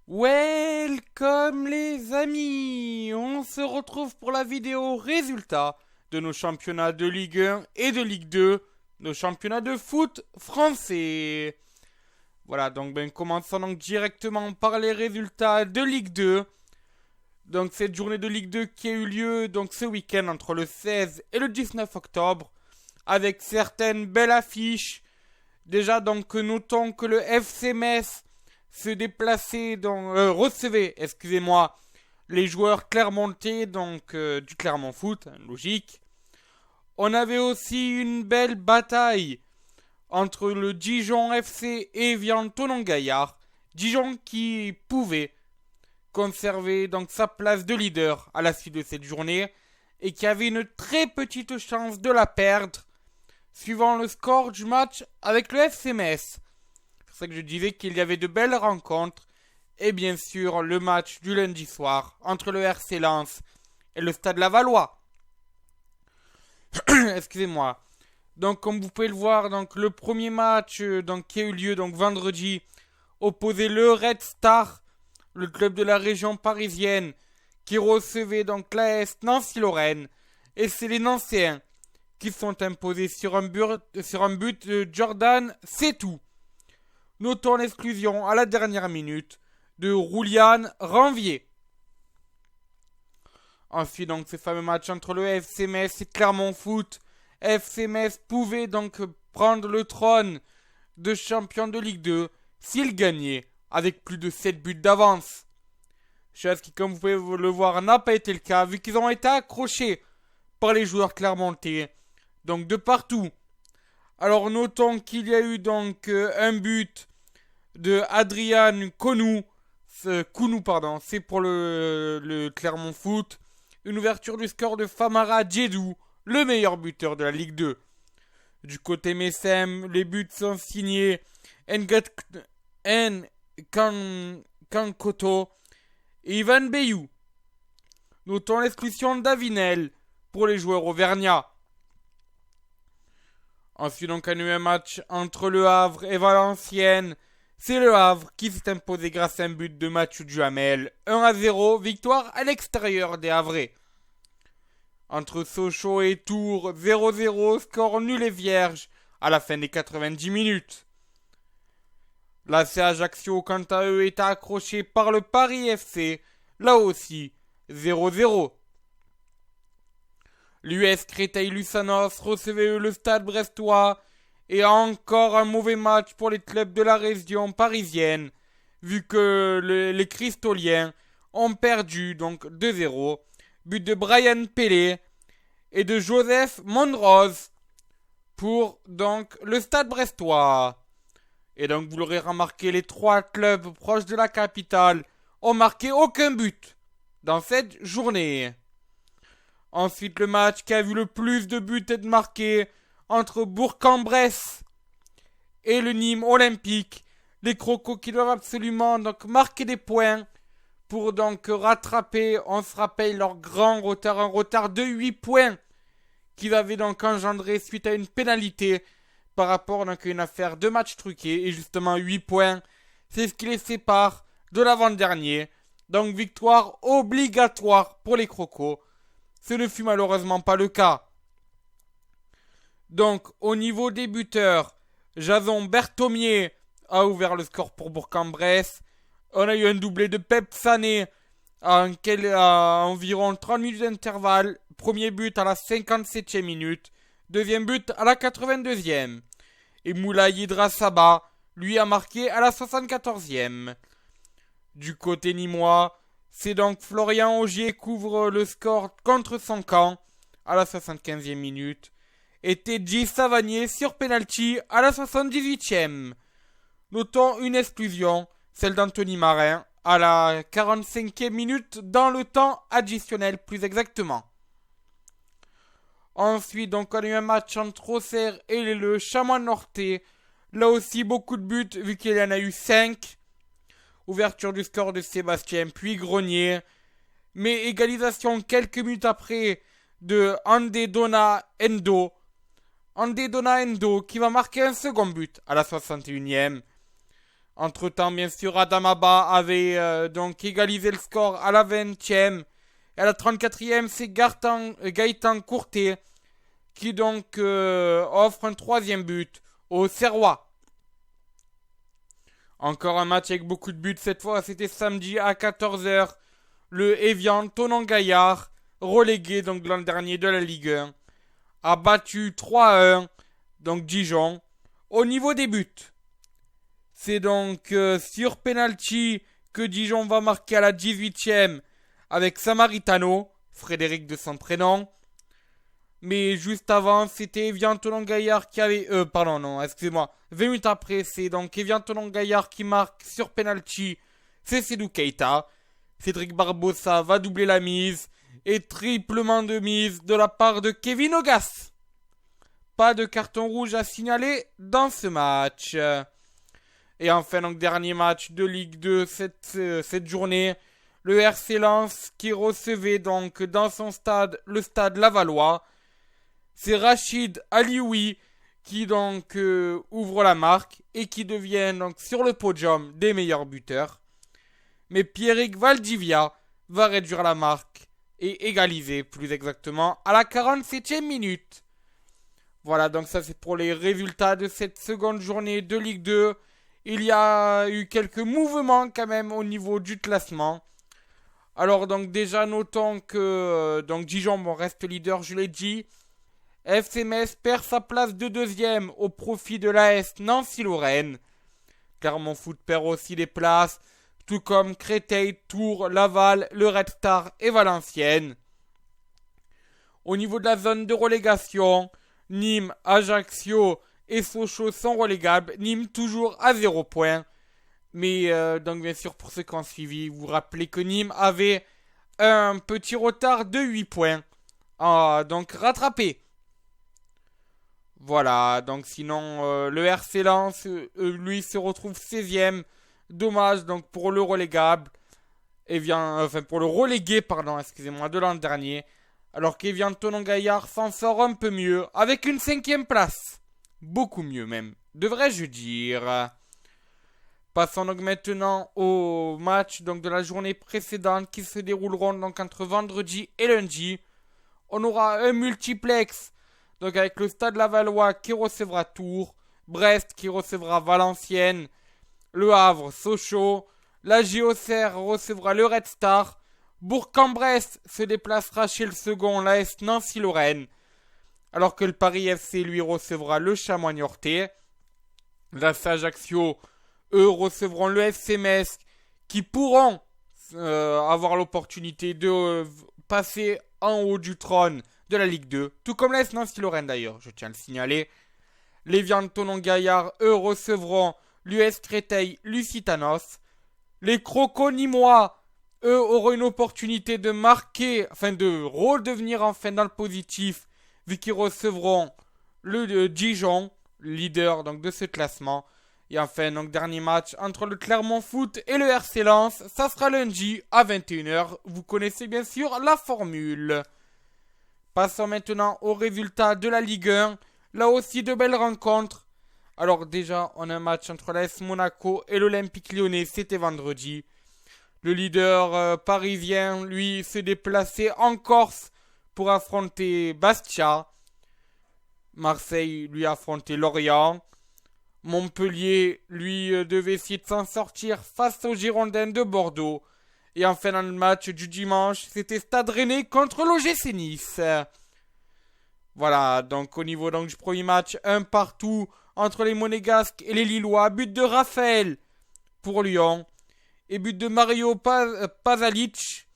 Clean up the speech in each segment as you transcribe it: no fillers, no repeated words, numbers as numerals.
Welcome les amis, on se retrouve pour la vidéo résultat de nos championnats de Ligue 1 et de Ligue 2, nos championnats de foot français. Voilà, donc commençons donc directement par les résultats de Ligue 2. Donc cette journée de Ligue 2 qui a eu lieu donc ce week-end entre le 16 et le 19 octobre, avec certaines belles affiches. Déjà donc notons que le FC Metz se déplaçait recevait, les joueurs clermontais du Clermont Foot, logique. On avait aussi une belle bataille entre le Dijon FC et Evian Thonon-Gaillard. Dijon qui pouvait conserver donc sa place de leader à la suite de cette journée et qui avait une très petite chance de la perdre suivant le score du match avec le FC Metz. C'est pour ça que je disais qu'il y avait de belles rencontres. Et bien sûr, le match du lundi soir entre le RC Lens et le Stade Lavallois. Excusez-moi. Donc, comme vous pouvez le voir, donc, le premier match qui a eu lieu vendredi opposait le Red Star, le club de la région parisienne, qui recevait donc l'AS Nancy-Lorraine. Et c'est les Nancéens qui sont imposés sur un but de Jordan Setou. Notons l'exclusion à la dernière minute de Roulian Ranvier. Ensuite, donc, ce fameux match entre le FC Metz et Clermont Foot. FC Metz pouvait donc prendre le trône de champion de Ligue 2 s'il gagnait avec plus de 7 buts d'avance. Chose qui, comme vous pouvez le voir, n'a pas été le cas vu qu'ils ont été accrochés par les joueurs clermontais, donc de partout. Alors notons qu'il y a eu donc un but de Adrian Kounou, c'est pour le Clermont Foot. Une ouverture du score de Famara Djedou, le meilleur buteur de la Ligue 2. Du côté Messem, les buts sont signés Kankoto et Ivan Beyou. Notons l'exclusion d'Avinel pour les joueurs auvergnats. Ensuite, donc, on a eu un match entre Le Havre et Valenciennes. C'est Le Havre qui s'est imposé grâce à un but de Mathieu Duhamel. 1-0, victoire à l'extérieur des Havrais. Entre Sochaux et Tours, 0-0, score nul et vierge à la fin des 90 minutes. L'AC Ajaccio, quant à eux, est accroché par le Paris FC. Là aussi, 0-0. L'US Créteil-Lusanos recevait le Stade Brestois et encore un mauvais match pour les clubs de la région parisienne vu que les Cristoliens ont perdu donc 2-0. But de Brian Pelé et de Joseph Monrose pour donc le Stade Brestois. Et donc vous l'aurez remarqué, les trois clubs proches de la capitale ont marqué aucun but dans cette journée. Ensuite, le match qui a vu le plus de buts être marqué entre Bourg-en-Bresse et le Nîmes Olympique. Les Crocos qui doivent absolument donc marquer des points pour donc rattraper, on se rappelle, leur grand retard, un retard de 8 points qu'ils avaient donc engendré suite à une pénalité par rapport donc, à une affaire de match truqué. Et justement, 8 points, c'est ce qui les sépare de l'avant-dernier. Donc, victoire obligatoire pour les Crocos. Ce ne fut malheureusement pas le cas. Donc, au niveau des buteurs, Jason Berthomier a ouvert le score pour Bourg-en-Bresse. On a eu un doublé de Pep Sané à environ 30 minutes d'intervalle. Premier but à la 57e minute. Deuxième but à la 82e. Et Moulay Idrassaba, lui, a marqué à la 74e. Du côté nîmois, c'est donc Florian Augier qui ouvre le score contre son camp à la 75e minute. Et Teddy Savanier sur penalty à la 78e. Notons une exclusion, celle d'Anthony Marin, à la 45e minute dans le temps additionnel plus exactement. Ensuite, donc, on a eu un match entre Auxerre et le Chamois Nortais. Là aussi, beaucoup de buts vu qu'il y en a eu 5. Ouverture du score de Sébastien Puy-Grenier. Mais égalisation quelques minutes après de Andedona Endo. Andedona Endo qui va marquer un second but à la 61e. Entre-temps, bien sûr, Adamaba avait donc égalisé le score à la 20e. Et à la 34e, c'est Gaëtan Courtet qui donc offre un troisième but aux Serrois. Encore un match avec beaucoup de buts. Cette fois, c'était samedi à 14h. Le Evian Thonon-Gaillard, relégué donc l'an dernier de la Ligue 1, a battu 3-1 donc Dijon. Au niveau des buts, c'est donc sur penalty que Dijon va marquer à la 18e avec Samaritano, Frédéric de son prénom. Mais juste avant, c'était Evian Thonon-Gaillard qui avait... pardon, non, excusez-moi. 20 minutes après, c'est donc Evian Thonon-Gaillard qui marque sur penalty. C'est Seydou Keita. Cédric Barbosa va doubler la mise. Et triplement de mise de la part de Kevin Augas. Pas de carton rouge à signaler dans ce match. Et enfin, donc, dernier match de Ligue 2 cette journée. Le RC Lens qui recevait donc dans son stade, le stade Lavallois. C'est Rachid Alioui qui donc ouvre la marque et qui devient donc sur le podium des meilleurs buteurs. Mais Pierrick Valdivia va réduire la marque et égaliser plus exactement à la 47e minute. Voilà, donc ça c'est pour les résultats de cette seconde journée de Ligue 2. Il y a eu quelques mouvements quand même au niveau du classement. Alors donc déjà notons que donc Dijon reste leader, je l'ai dit. FC Metz perd sa place de deuxième au profit de l'AS Nancy-Lorraine. Clermont Foot perd aussi des places, tout comme Créteil, Tours, Laval, le Red Star et Valenciennes. Au niveau de la zone de relégation, Nîmes, Ajaccio et Sochaux sont relégables. Nîmes toujours à 0 points. Mais donc bien sûr pour ceux qui ont suivi, vous vous rappelez que Nîmes avait un petit retard de 8 points. Donc rattrapé. Voilà, donc sinon le RC Lens, lui, se retrouve 16ème. Dommage donc pour le relégable. Pour le relégué, pardon, excusez-moi, de l'an dernier. Alors qu'Evian Thonon-Gaillard s'en sort un peu mieux, avec une 5ème place. Beaucoup mieux même, devrais-je dire. Passons donc maintenant au match donc, de la journée précédente qui se dérouleront donc entre vendredi et lundi. On aura un multiplex. Donc avec le Stade Lavallois qui recevra Tours, Brest qui recevra Valenciennes, Le Havre, Sochaux, la JOCR recevra le Red Star, Bourg-en-Bresse se déplacera chez le second, l'AS Nancy-Lorraine, alors que le Paris FC lui recevra le Chamois Niortais. L'AS Ajaccio, eux, recevront le FC Metz qui pourront avoir l'opportunité de passer en haut du trône de la Ligue 2, tout comme l'AS Nancy-Lorraine d'ailleurs, je tiens à le signaler. Les Evian Thonon-Gaillard, eux, recevront l'US Créteil Lusitanos. Les Crocos Nîmois, eux, auront une opportunité de marquer, de redevenir enfin dans le positif, vu qu'ils recevront le Dijon, leader donc, de ce classement. Et enfin, donc, dernier match entre le Clermont Foot et le RC Lens, ça sera lundi à 21h. Vous connaissez bien sûr la formule. Passons maintenant aux résultats de la Ligue 1. Là aussi, de belles rencontres. Alors déjà, on a un match entre l'AS Monaco et l'Olympique Lyonnais. C'était vendredi. Le leader parisien, lui, s'est déplacé en Corse pour affronter Bastia. Marseille, lui, a affronté Lorient. Montpellier, lui, devait essayer de s'en sortir face aux Girondins de Bordeaux. Et enfin, dans le match du dimanche, c'était Stade Rennais contre l'OGC Nice. Voilà, donc au niveau donc, du premier match, un partout entre les Monégasques et les Lillois. But de Raphaël pour Lyon. Et but de Mario Pasalic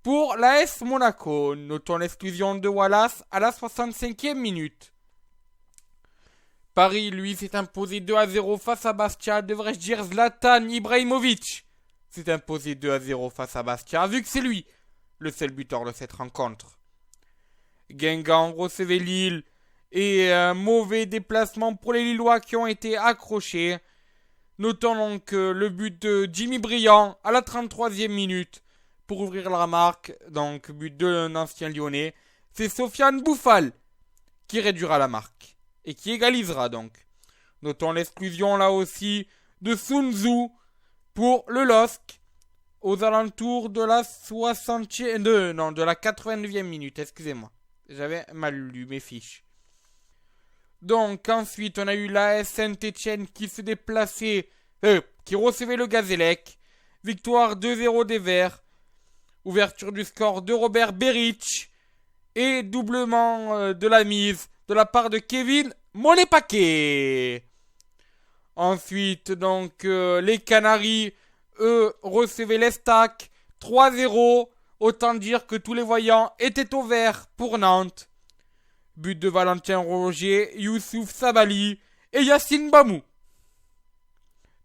pour l'AS Monaco. Notons l'exclusion de Wallace à la 65e minute. Paris, lui, s'est imposé 2-0 face à Bastia. Devrais-je dire Zlatan Ibrahimovic s'est imposé 2-0 face à Bastia, vu que c'est lui le seul buteur de cette rencontre. Guingamp recevait Lille et un mauvais déplacement pour les Lillois qui ont été accrochés. Notons donc le but de Jimmy Briand à la 33e minute pour ouvrir la marque, donc but d'un ancien Lyonnais. C'est Sofiane Bouffal qui réduira la marque et qui égalisera donc. Notons l'exclusion là aussi de Sun Tzu pour le LOSC aux alentours de la 89e minute, excusez-moi. J'avais mal lu mes fiches. Donc ensuite on a eu l'AS Saint-Etienne qui se déplaçait, qui recevait le Gazélec. Victoire 2-0 des Verts. Ouverture du score de Robert Beric. Et doublement de la mise de la part de Kevin Molepaquet. Ensuite donc les Canaries, eux, recevaient l'Estac 3-0. Autant dire que tous les voyants étaient au vert pour Nantes. But de Valentin Roger, Youssouf Sabali et Yacine Bamou.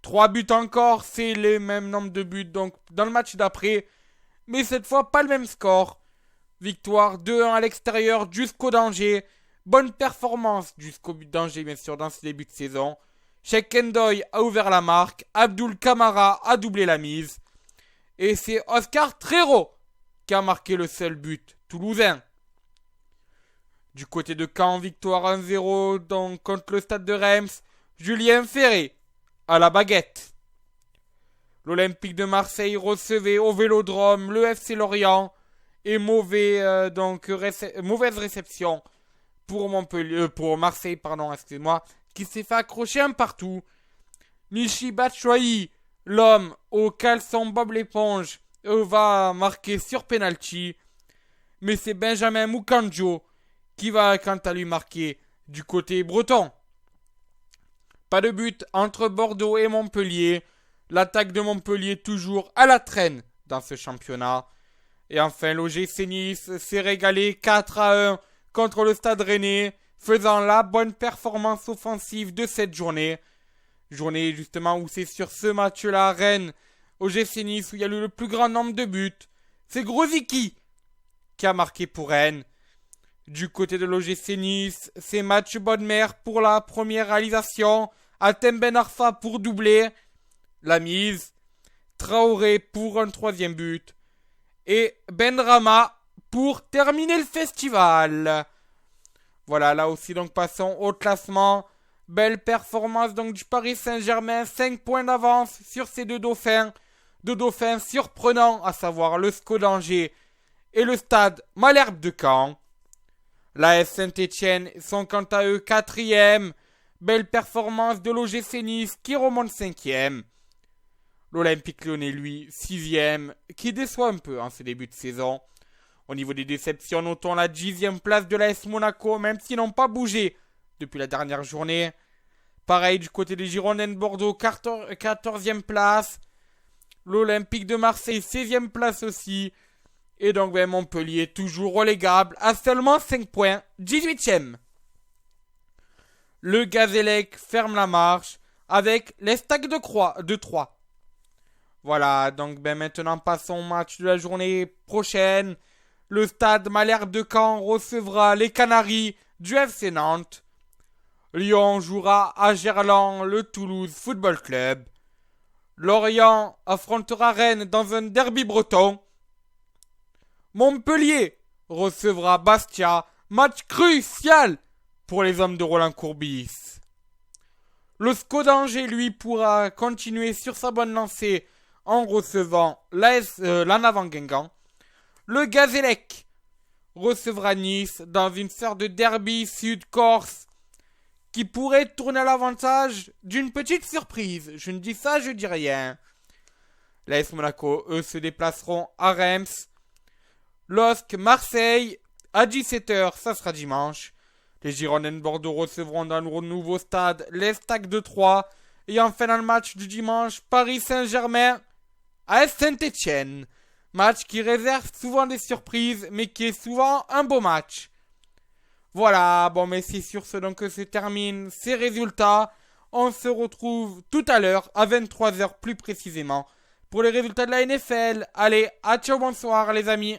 3 buts encore, c'est les mêmes nombres de buts donc dans le match d'après. Mais cette fois, pas le même score. Victoire 2-1 à l'extérieur jusqu'au danger. Bonne performance jusqu'au but danger, bien sûr, dans ce début de saison. Cheikh Ndoye a ouvert la marque. Abdul Kamara a doublé la mise. Et c'est Oscar Trero qui a marqué le seul but toulousain. Du côté de Caen, victoire 1-0 donc contre le Stade de Reims. Julien Ferré à la baguette. L'Olympique de Marseille recevait au Vélodrome le FC Lorient. Et mauvaise réception pour Marseille, qui s'est fait accrocher un partout. Michy Batshuayi, l'homme au caleçon Bob l'éponge, va marquer sur penalty. Mais c'est Benjamin Mukanjo qui va quant à lui marquer du côté breton. Pas de but entre Bordeaux et Montpellier. L'attaque de Montpellier toujours à la traîne dans ce championnat. Et enfin, l'OGC Nice s'est régalé 4-1 contre le Stade Rennais, faisant la bonne performance offensive de cette journée. Journée justement où c'est sur ce match-là, Rennes, OGC Nice, où il y a eu le plus grand nombre de buts. C'est Grosicki qui a marqué pour Rennes. Du côté de l'OGC Nice, c'est Mathieu Bodmer pour la première réalisation. Atem Ben Arfa pour doubler la mise. Traoré pour un troisième but. Et Benrahma pour terminer le festival. Voilà, là aussi donc passons au classement. Belle performance donc du Paris Saint-Germain, 5 points d'avance sur ces deux dauphins. Deux dauphins surprenants, à savoir le SCO d'Angers et le Stade Malherbe de Caen. L'AS Saint-Etienne sont quant à eux 4e. Belle performance de l'OGC Nice qui remonte 5e. L'Olympique Lyonnais, lui, 6e, qui déçoit un peu en ce début de saison. Au niveau des déceptions, notons la 10e place de l'AS Monaco, même s'ils n'ont pas bougé depuis la dernière journée. Pareil du côté des Girondins de Bordeaux, 14e place. L'Olympique de Marseille, 16e place aussi. Et donc Montpellier, toujours relégable, à seulement 5 points, 18e. Le Gazélec ferme la marche avec l'Estac de Troyes. Voilà, donc maintenant passons au match de la journée prochaine. Le Stade Malherbe de Caen recevra les Canaries du FC Nantes. Lyon jouera à Gerland le Toulouse Football Club. Lorient affrontera Rennes dans un derby breton. Montpellier recevra Bastia, match crucial pour les hommes de Roland Courbis. Le SCO d'Angers, lui, pourra continuer sur sa bonne lancée en recevant l'Anavan Guingamp. Le Gazélec recevra Nice dans une sorte de derby sud-corse qui pourrait tourner à l'avantage d'une petite surprise. Je ne dis ça, je dis rien. L'AS Monaco, eux, se déplaceront à Reims. LOSC Marseille, à 17h, ça sera dimanche. Les Girondins de Bordeaux recevront dans le nouveau stade l'Estac de Troyes. Et enfin dans le match du dimanche, Paris Saint-Germain à Saint-Etienne. Match qui réserve souvent des surprises, mais qui est souvent un beau match. Voilà, bon mais c'est sur ce donc que se terminent ces résultats. On se retrouve tout à l'heure, à 23h plus précisément, pour les résultats de la NFL. Allez, à ciao, bonsoir les amis.